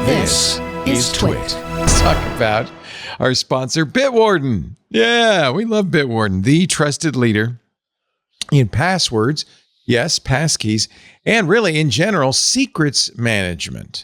This is Twit. Let's talk about our sponsor, Bitwarden. Yeah, we love Bitwarden, the trusted leader in passwords, yes, passkeys, and really in general, secrets management.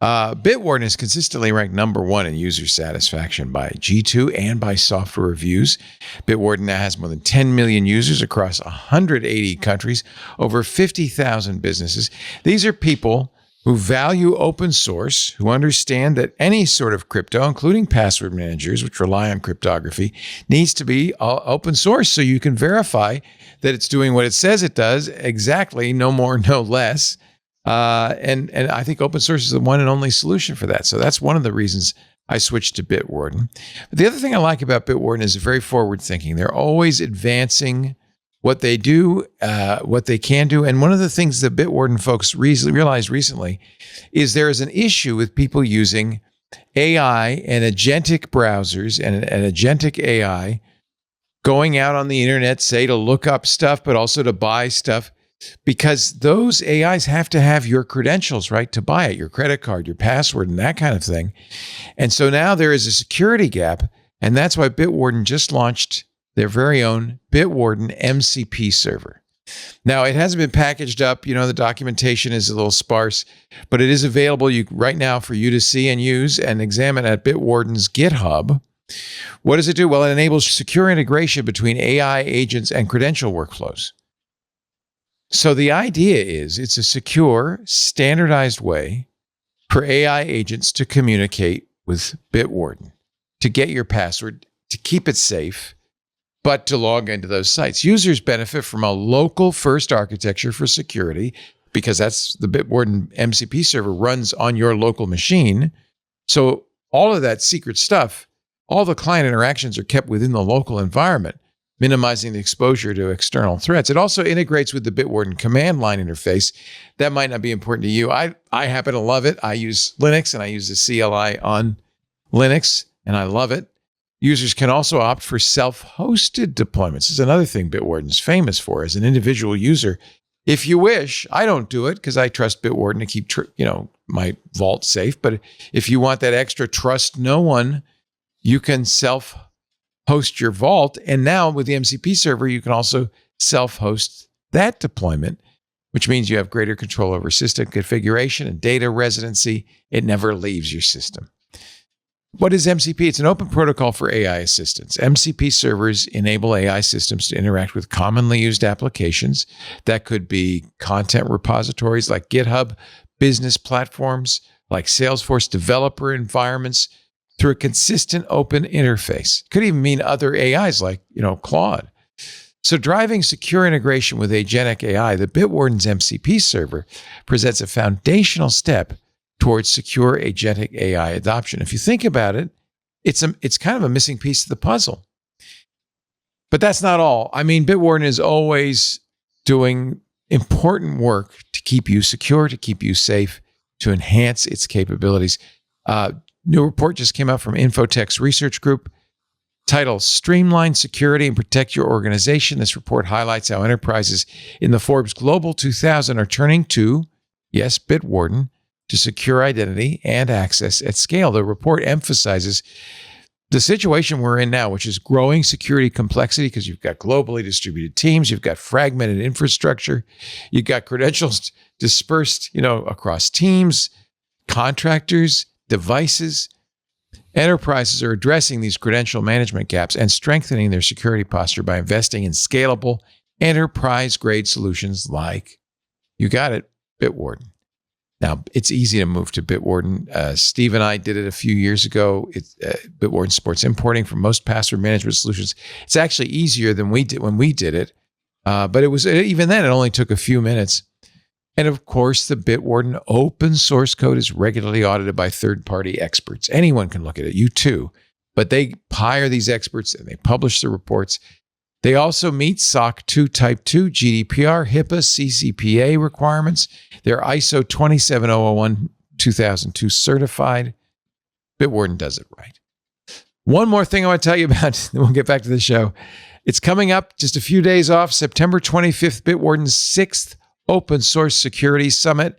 Bitwarden is consistently ranked number one in user satisfaction by G2 and by software reviews. Bitwarden now has more than 10 million users across 180 countries, over 50,000 businesses. These are people who value open source, who understand that any sort of crypto, including password managers, which rely on cryptography, needs to be open source so you can verify that it's doing what it says it does, exactly, no more, no less. And I think open source is the one and only solution for that. So that's one of the reasons I switched to Bitwarden. But the other thing I like about Bitwarden is very forward thinking. They're always advancing what they do, what they can do. And one of the things that Bitwarden folks realized recently is there is an issue with people using AI and agentic browsers and agentic AI going out on the internet, say to look up stuff, but also to buy stuff, because those AIs have to have your credentials, right, to buy it, your credit card, your password, and that kind of thing. And so now there is a security gap, and that's why Bitwarden just launched their very own Bitwarden MCP server. Now, it hasn't been packaged up. The documentation is a little sparse, but it is available right now for you to see and use and examine at Bitwarden's GitHub. What does it do? Well, it enables secure integration between AI agents and credential workflows. So the idea is it's a secure, standardized way for AI agents to communicate with Bitwarden, to get your password, to keep it safe, but to log into those sites. Users benefit from a local first architecture for security because that's the Bitwarden MCP server runs on your local machine. So all of that secret stuff, all the client interactions are kept within the local environment, minimizing the exposure to external threats. It also integrates with the Bitwarden command line interface. That might not be important to you. I happen to love it. I use Linux and I use the CLI on Linux and I love it. Users can also opt for self-hosted deployments. This is another thing Bitwarden is famous for as an individual user. If you wish, I don't do it because I trust Bitwarden to keep my vault safe. But if you want that extra trust no one, you can self-host your vault. And now with the MCP server, you can also self-host that deployment, which means you have greater control over system configuration and data residency. It never leaves your system. What is MCP? It's an open protocol for AI assistants. MCP servers enable AI systems to interact with commonly used applications. That could be content repositories like GitHub, business platforms like Salesforce, developer environments, through a consistent open interface. Could even mean other AIs like, Claude. So driving secure integration with agentic AI, the Bitwarden's MCP server presents a foundational step towards secure agentic AI adoption. If you think about it, it's kind of a missing piece of the puzzle. But that's not all. I mean, Bitwarden is always doing important work to keep you secure, to keep you safe, to enhance its capabilities. New report just came out from Infotech's research group titled Streamline Security and Protect Your Organization. This report highlights how enterprises in the Forbes Global 2000 are turning to, yes, Bitwarden, to secure identity and access at scale. The report emphasizes the situation we're in now, which is growing security complexity because you've got globally distributed teams, you've got fragmented infrastructure, you've got credentials dispersed, across teams, contractors, devices. Enterprises are addressing these credential management gaps and strengthening their security posture by investing in scalable, enterprise-grade solutions like, you got it, Bitwarden. Now, it's easy to move to Bitwarden. Steve and I did it a few years ago. Bitwarden supports importing for most password management solutions. It's actually easier than we did when we did it. But even then, it only took a few minutes. And of course, the Bitwarden open source code is regularly audited by third-party experts. Anyone can look at it, you too. But they hire these experts and they publish the reports. They also meet SOC 2 Type 2, GDPR, HIPAA, CCPA requirements. They're ISO 27001-2002 certified. Bitwarden does it right. One more thing I want to tell you about, then we'll get back to the show. It's coming up just a few days off, September 25th, Bitwarden's 6th Open Source Security Summit.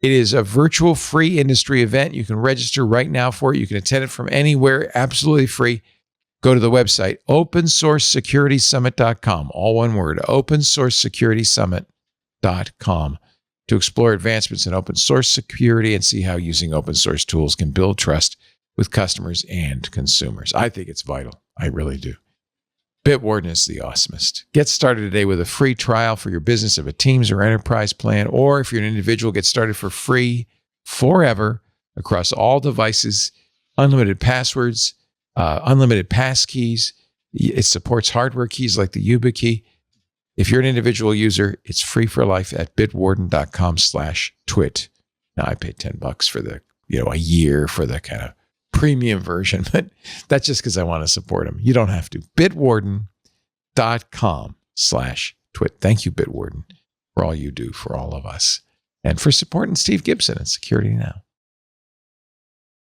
It is a virtual free industry event. You can register right now for it. You can attend it from anywhere, absolutely free. Go to the website, opensourcesecuritysummit.com, all one word, opensourcesecuritysummit.com, to explore advancements in open source security and see how using open source tools can build trust with customers and consumers. I think it's vital. I really do. Bitwarden is the awesomest. Get started today with a free trial for your business of a Teams or enterprise plan, or if you're an individual, get started for free forever across all devices, unlimited passwords, unlimited passkeys. It supports hardware keys like the YubiKey. If you're an individual user, it's free for life at bitwarden.com/twit. Now I paid $10 for the, a year for the kind of premium version, but that's just because I want to support them. You don't have to. Bitwarden.com/twit. Thank you, Bitwarden, for all you do for all of us and for supporting Steve Gibson and Security Now.